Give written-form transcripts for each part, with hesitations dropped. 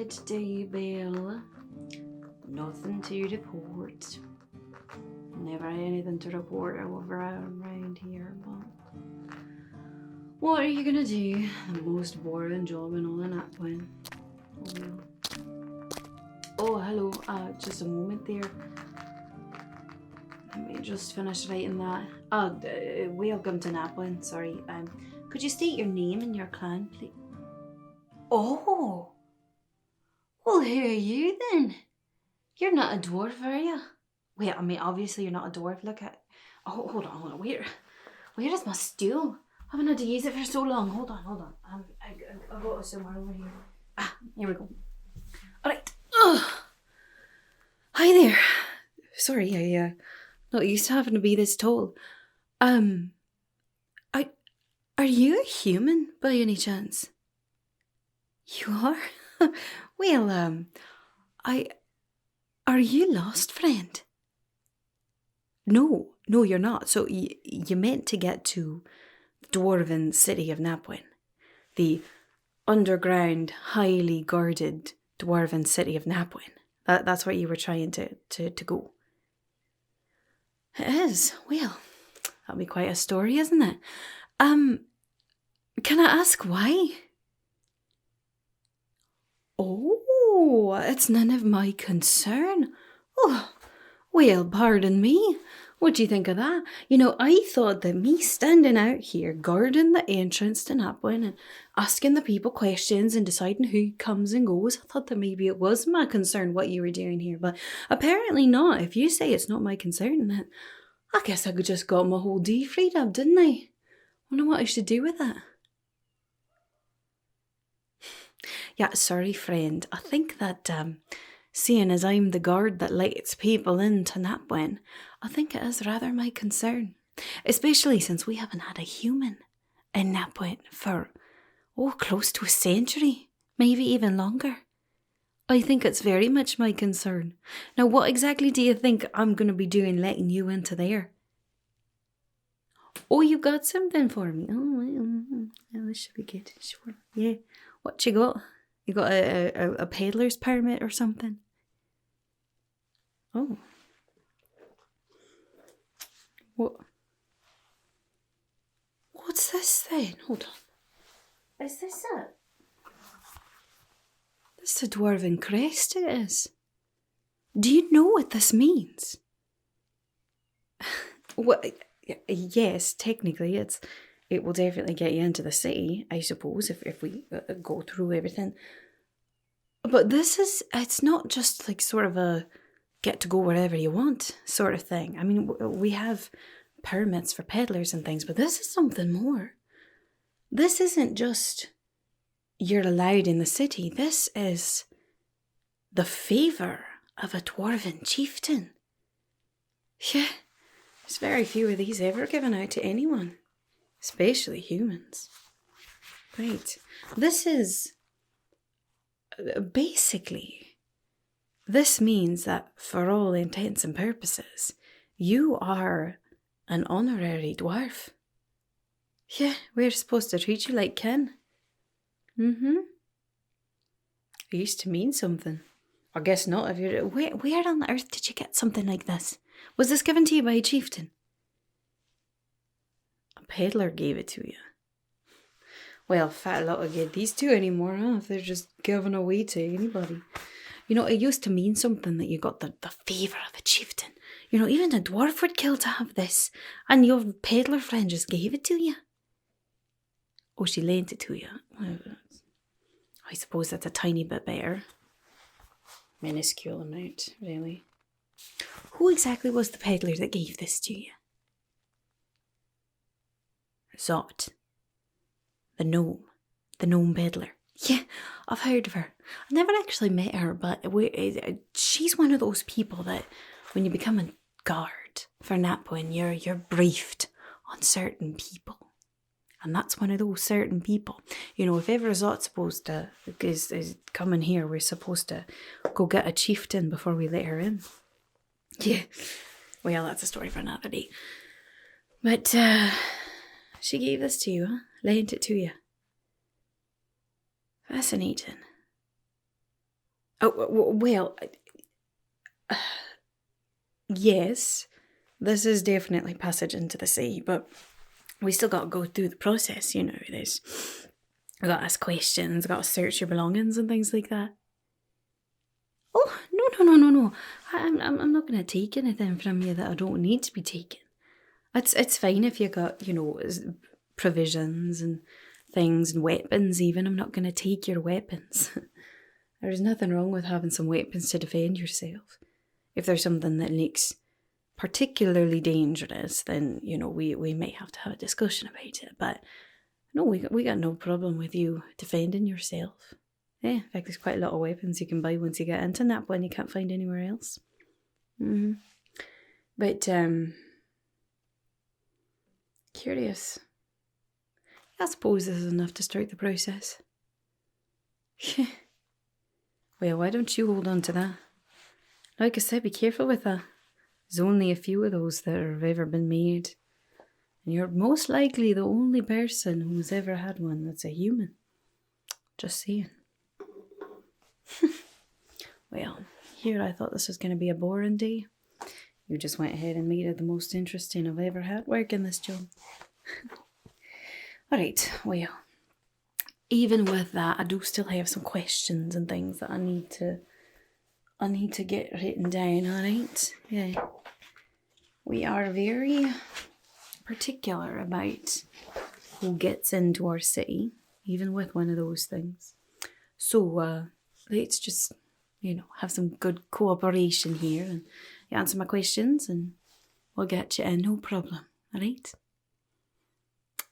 today, Bill? Nothing to report. Never anything to report over around here, but what are you gonna do? The most boring job in all of Knapwin. Oh, hello. Just a moment there. Let me just finish writing that. Welcome to Knapwin. Sorry. Could you state your name and your clan, please? Oh. Well, who are you then? You're not a dwarf, are you? Wait, I mean, obviously you're not a dwarf. Look at... Oh, hold on. Where is my stool? I haven't had to use it for so long. Hold on. I got it somewhere over here. Here we go. Alright. Hi there. Sorry, not used to having to be this tall. Are you a human by any chance? You are? Well, are you lost, friend? No, you're not. So you meant to get to the dwarven city of Knapwin, the underground, highly guarded dwarven city of Knapwin. That's where you were trying to go. It is. Well, that'll be quite a story, isn't it? Can I ask why? Oh, it's none of my concern. Oh, well, pardon me. What do you think of that? You know, I thought that me standing out here guarding the entrance to Knapwin and asking the people questions and deciding who comes and goes, I thought that maybe it was my concern what you were doing here, but apparently not. If you say it's not my concern, then I guess I just got my whole day freed up, didn't I? Wonder what I should do with it. Yeah, sorry, friend. I think that, seeing as I'm the guard that lets people into Knapwin, I think it is rather my concern. Especially since we haven't had a human in Knapwin for, close to a century. Maybe even longer. I think it's very much my concern. Now, what exactly do you think I'm going to be doing letting you into there? Oh, you got something for me. Oh, well, this should be good. Sure. Yeah. What you got? You got a peddler's permit or something? Oh. What? What's this then? Hold on. Is this it? This is a dwarven crest, it is. Do you know what this means? Well, yes, technically it will definitely get you into the city, I suppose, if we go through everything. But it's not just like sort of a get to go wherever you want sort of thing. I mean, we have permits for peddlers and things, but this is something more. This isn't just you're allowed in the city. This is the favour of a dwarven chieftain. Yeah, there's very few of these ever given out to anyone, especially humans. Right, this is basically, this means that for all intents and purposes, you are an honorary dwarf. Yeah, we're supposed to treat you like kin. It used to mean something. I guess not if you're... Where on earth did you get something like this? Was this given to you by a chieftain? A peddler gave it to you. Well, fat lot of good these two anymore, huh? If they're just giving away to anybody. You know, it used to mean something that you got the favour of a chieftain. You know, even a dwarf would kill to have this. And your peddler friend just gave it to you. Oh, she lent it to you. I suppose that's a tiny bit better. Minuscule amount, really. Who exactly was the peddler that gave this to you? Zot. The gnome peddler. Yeah, I've heard of her. I never actually met her, but she's one of those people that when you become a guard for Knapwin, you're briefed on certain people. And that's one of those certain people. You know, if ever Zot's supposed to, is coming here, we're supposed to go get a chieftain before we let her in. Yeah. Well, that's a story for another day. But, she gave this to you, huh? Lent it to you. Fascinating. Oh, well, yes, this is definitely passage into the sea, but we still got to go through the process, you know. There's, I got to ask questions, I got to search your belongings and things like that. Oh, no. I'm not going to take anything from you that I don't need to be taken. It's fine if you got, you know, provisions and things and weapons even. I'm not going to take your weapons. There's nothing wrong with having some weapons to defend yourself. If there's something that looks particularly dangerous, then, you know, we may have to have a discussion about it. But no, we got no problem with you defending yourself. Yeah, in fact, there's quite a lot of weapons you can buy once you get into Knapwin you can't find anywhere else. But, curious. I suppose this is enough to start the process. Well, why don't you hold on to that? Like I said, be careful with that. There's only a few of those that have ever been made. And you're most likely the only person who's ever had one that's a human. Just saying. Well, here I thought this was going to be a boring day. You just went ahead and made it the most interesting I've ever had working this job. Alright, well, even with that, I do still have some questions and things that I need to get written down, alright? Yeah. We are very particular about who gets into our city, even with one of those things. So, let's just, you know, have some good cooperation here and you answer my questions and we'll get you in, no problem, alright?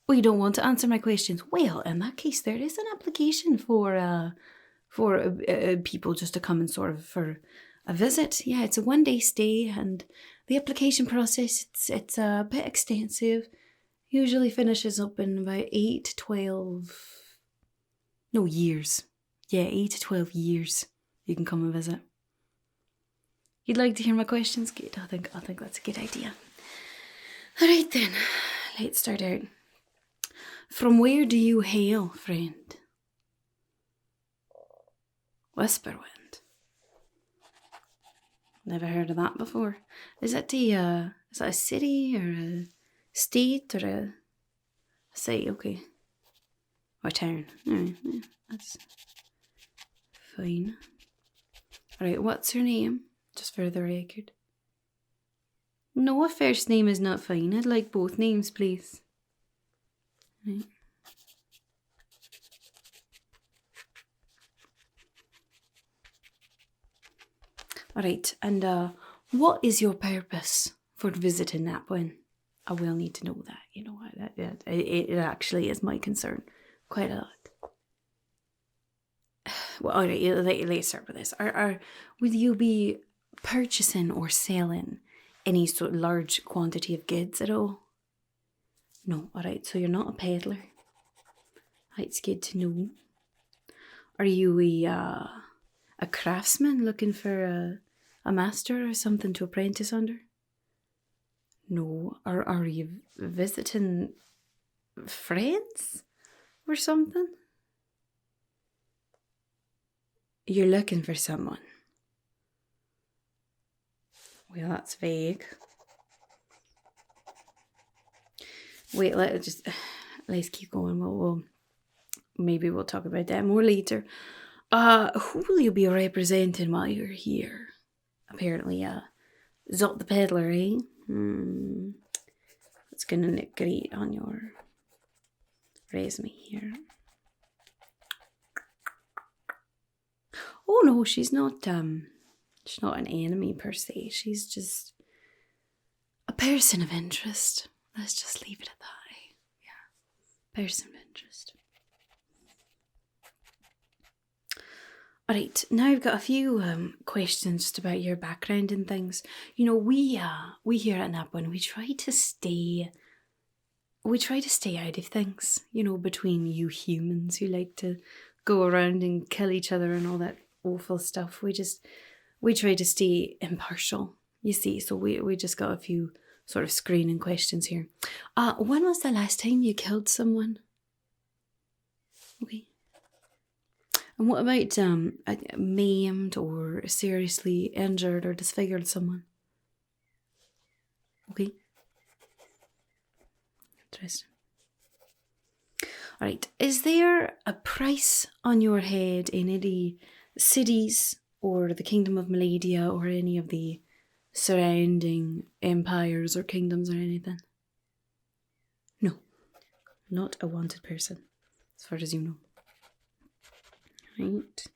Well, you don't want to answer my questions. Well, in that case, there is an application for people just to come and sort of for a visit. Yeah, it's a one-day stay, and the application process it's a bit extensive. Usually finishes up in about 8 to 12. No, years. Yeah, 8 to 12 years. You can come and visit. You'd like to hear my questions? Good. I think that's a good idea. All right then, let's start out. From where do you hail, friend? Whisperwind. Never heard of that before. Is that a city or a state or a city? Okay. Or town. Alright, yeah, that's fine. Alright, what's her name? Just for the record. No, a first name is not fine. I'd like both names, please. Right. Alright, and what is your purpose for visiting Knapwin? I will need to know that, you know, it actually is my concern quite a lot. Well, alright, let's start with this. Will you be purchasing or selling any sort of large quantity of goods at all? No, alright, so you're not a peddler. It's good to know. Are you a craftsman looking for a master or something to apprentice under? No. Are you visiting friends or something? You're looking for someone. Well, that's vague. Wait, let's keep going. Maybe we'll talk about that more later. Who will you be representing while you're here? Apparently, Zot the peddler, eh? That's gonna look great on your resume here. Oh no, she's not an enemy per se. She's just a person of interest. Let's just leave it at that. Yeah, person of interest. Alright, now I've got a few questions just about your background and things. You know, we here at Knapwin, we try to stay out of things, you know, between you humans who like to go around and kill each other and all that awful stuff. We try to stay impartial, you see, so we just got a few sort of screening questions here. When was the last time you killed someone? Okay. And what about maimed or seriously injured or disfigured someone? Okay. Interesting. Alright, is there a price on your head in any cities or the Kingdom of Maladia or any of the surrounding empires or kingdoms or anything? No, not a wanted person, as far as you know. Right.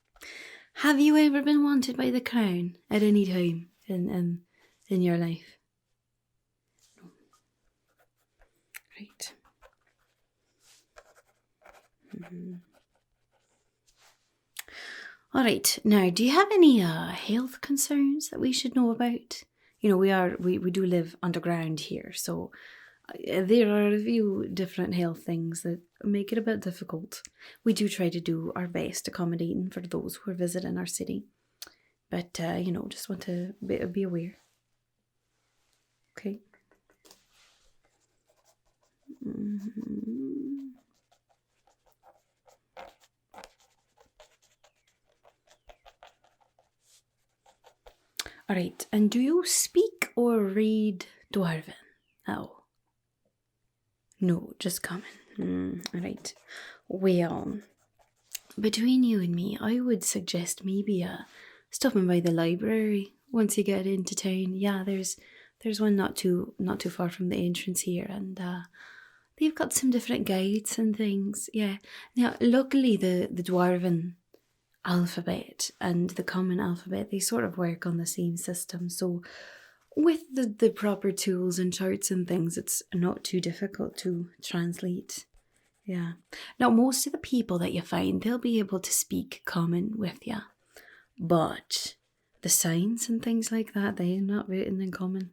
Have you ever been wanted by the Crown at any time in your life? No. Right. All right. Now, do you have any health concerns that we should know about? You know, we do live underground here, so there are a few different health things that make it a bit difficult. We do try to do our best accommodating for those who are visiting our city, but you know, just want to be aware. Okay. Alright, and do you speak or read Dwarven? Oh. No, just common. Alright. Well, between you and me, I would suggest maybe stopping by the library once you get into town. Yeah, there's one not too far from the entrance here, and they've got some different guides and things. Yeah. Now, luckily the Dwarven alphabet and the common alphabet, they sort of work on the same system, so with the proper tools and charts and things, it's not too difficult to translate. Yeah. Now, most of the people that you find, they'll be able to speak common with you, but the signs and things like that, they're not written in common.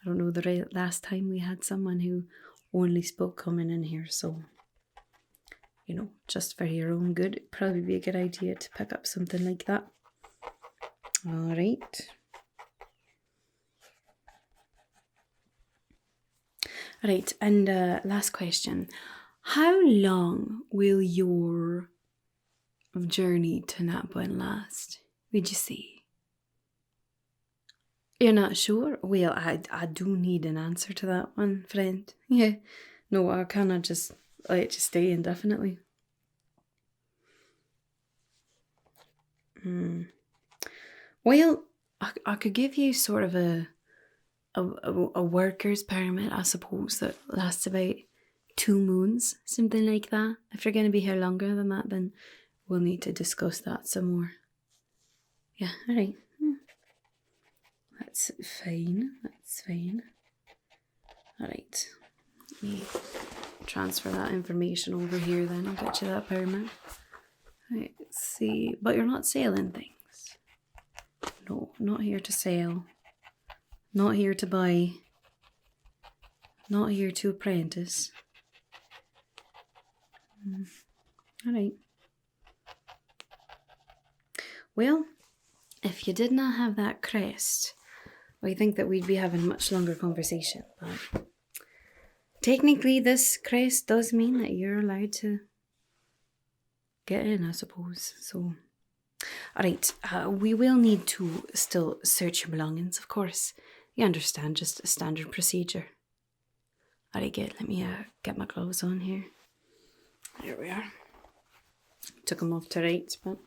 I don't know the last time we had someone who only spoke common in here, so you know, just for your own good, it'd probably be a good idea to pick up something like that. All right. All right, and last question. How long will your journey to Knapwin last, would you say? You're not sure? Well, I do need an answer to that one, friend. Yeah. No, I cannot just let you stay indefinitely. Well, I could give you sort of a worker's permit, I suppose, that lasts about 2 moons, something like that. If you're going to be here longer than that, then we'll need to discuss that some more. Yeah, alright. That's fine, that's fine. Alright, let me transfer that information over here then. I'll get you that permit. Right, let's see. But you're not selling things. No, not here to sell. Not here to buy. Not here to apprentice. Alright. Well, if you did not have that crest, I think that we'd be having a much longer conversation. But technically, this crest does mean that you're allowed to get in, I suppose. So, alright, we will need to still search your belongings, of course. You understand, just a standard procedure. Alright, good. Let me get my gloves on here. There we are. Took them off to rights, but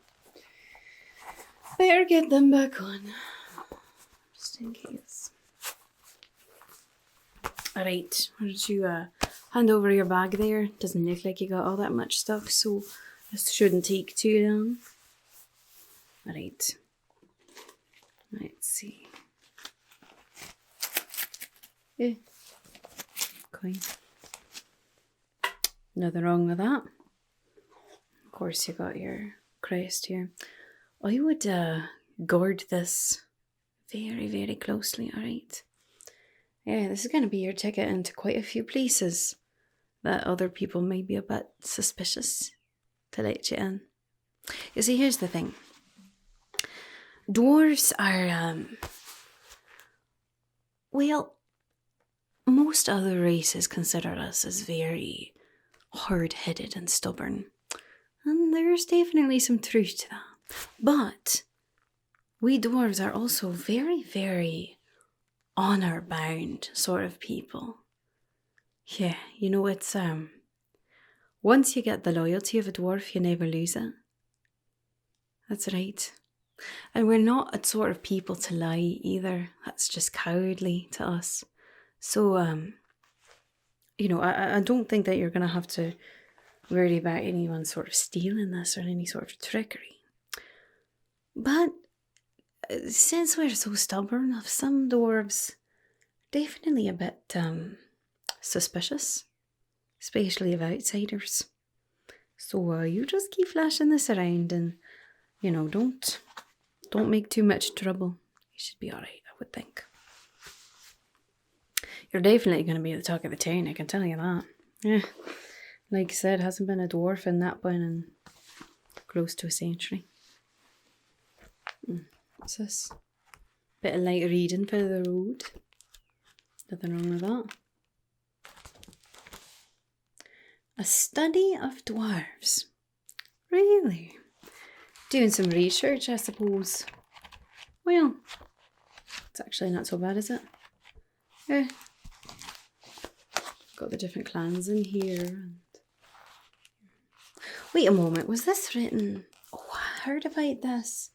better get them back on, just in case. Alright, why don't you hand over your bag there? Doesn't look like you got all that much stuff, so this shouldn't take too long. Alright. Let's see. Yeah. Okay. Nothing wrong with that. Of course, you got your crest here. I would guard this very, very closely, alright? Yeah, this is going to be your ticket into quite a few places that other people may be a bit suspicious to let you in. You see, here's the thing. Dwarves are, well, most other races consider us as very hard-headed and stubborn. And there's definitely some truth to that. But we dwarves are also very, very honor-bound sort of people. Yeah, you know, it's, once you get the loyalty of a dwarf, you never lose it. That's right. And we're not a sort of people to lie either. That's just cowardly to us. So, you know, I don't think that you're going to have to worry about anyone sort of stealing this or any sort of trickery. But since we're so stubborn, of some dwarves, definitely a bit suspicious, especially of outsiders. So you just keep flashing this around and, you know, don't make too much trouble. You should be alright, I would think. You're definitely going to be at the talk of the town, I can tell you that. Yeah, like I said, hasn't been a dwarf in Knapwin in close to a century. What's this? Bit of light reading for the road. Nothing wrong with that. A study of dwarves. Really? Doing some research, I suppose. Well, it's actually not so bad, is it? Yeah. Got the different clans in here. And... Wait a moment, was this written? Oh, I heard about this.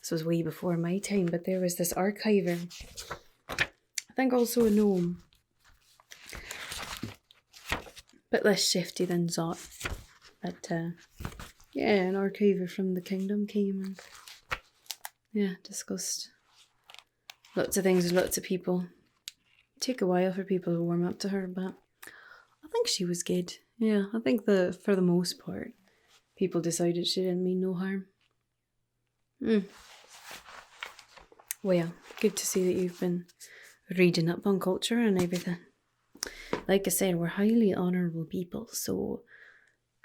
This was way before my time, but there was this archiver. I think also a gnome. Bit less shifty than Zot. But, yeah, an archiver from the kingdom came and, yeah, discussed lots of things with lots of people. It took a while for people to warm up to her, but I think she was good. Yeah, I think for the most part, people decided she didn't mean no harm. Well, good to see that you've been reading up on culture and everything. Like I said, we're highly honourable people, so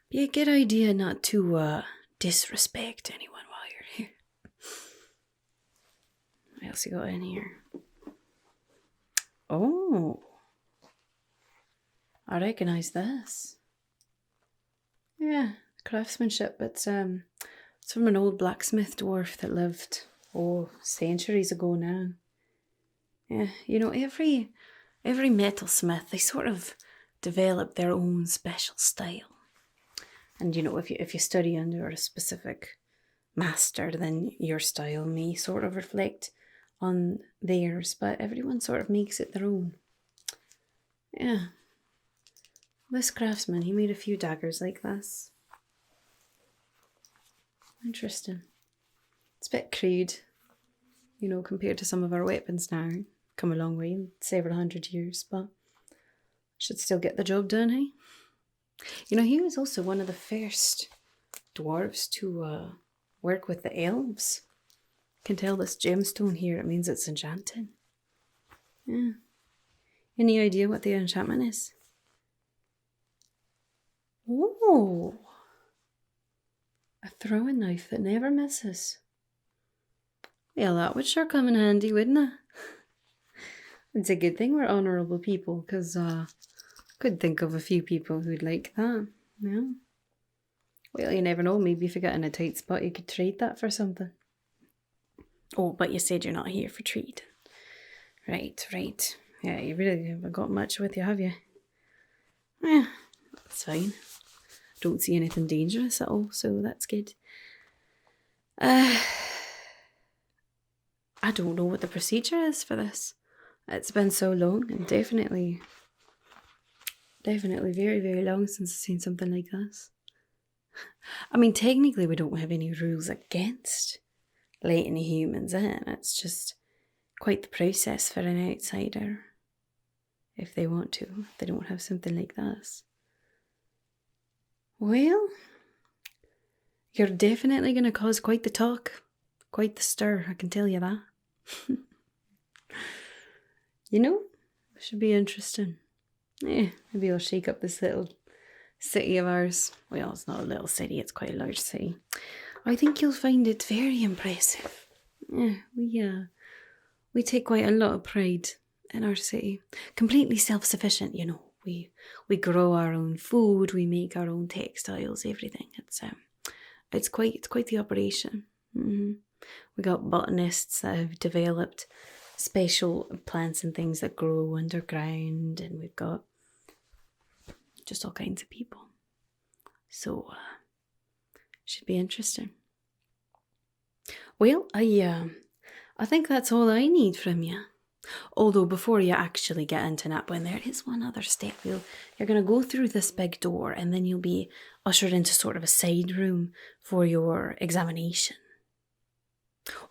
be a good idea not to disrespect anyone while you're here. What else you got in here? Oh, I recognise this. Yeah, craftsmanship. It's from an old blacksmith dwarf that lived, centuries ago now. Yeah, you know, every metalsmith, they sort of develop their own special style. And, you know, if you study under a specific master, then your style may sort of reflect on theirs, but everyone sort of makes it their own. Yeah. This craftsman, he made a few daggers like this. Interesting. It's a bit crude, you know, compared to some of our weapons now. Come a long way in several hundred years, but should still get the job done, hey? You know, he was also one of the first dwarves to work with the elves. You can tell this gemstone here, it means it's enchanted. Yeah. Any idea what the enchantment is? Oh! A throwing knife that never misses. Well, that would sure come in handy, wouldn't it? It's a good thing we're honourable people, because I could think of a few people who'd like that. Yeah. Well, you never know. Maybe if you get in a tight spot, you could trade that for something. Oh, but you said you're not here for trade. Right. Yeah, you really haven't got much with you, have you? Yeah, that's fine. Don't see anything dangerous at all, so that's good. I don't know what the procedure is for this. It's been so long, and definitely very, very long since I've seen something like this. I mean, technically we don't have any rules against letting humans in. It's just quite the process for an outsider, if they want to, if they don't have something like this. Well, you're definitely going to cause quite the talk, quite the stir, I can tell you that. You know, it should be interesting. Yeah, maybe I'll shake up this little city of ours. Well, it's not a little city, it's quite a large city. I think you'll find it very impressive. Yeah, we take quite a lot of pride in our city. Completely self-sufficient, you know. We grow our own food, we make our own textiles, everything. It's it's quite the operation. We got botanists that have developed special plants and things that grow underground, and we've got just all kinds of people. So, should be interesting. Well, I think that's all I need from you. Although before you actually get into Knapwin, there is one other step. You're going to go through this big door, and then you'll be ushered into sort of a side room for your examination.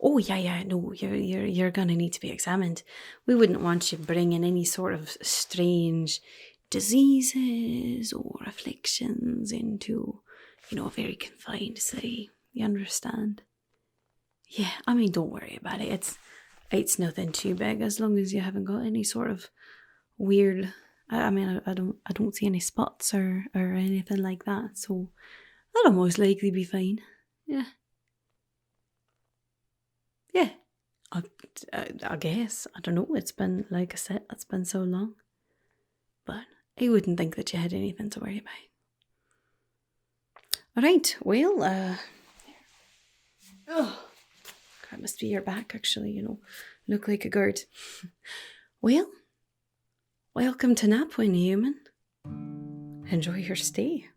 Oh yeah, no, you're going to need to be examined. We wouldn't want you bringing any sort of strange diseases or afflictions into, a very confined city. You understand? Yeah, I mean, don't worry about it. It's nothing too big as long as you haven't got any sort of weird. I don't see any spots or anything like that. So that'll most likely be fine. Yeah. Yeah. I guess. I don't know. It's been, like I said, it's been so long. But I wouldn't think that you had anything to worry about. All right. Well, that must be your back, actually, Look like a guard. Well, welcome to Knapwin, human. Enjoy your stay.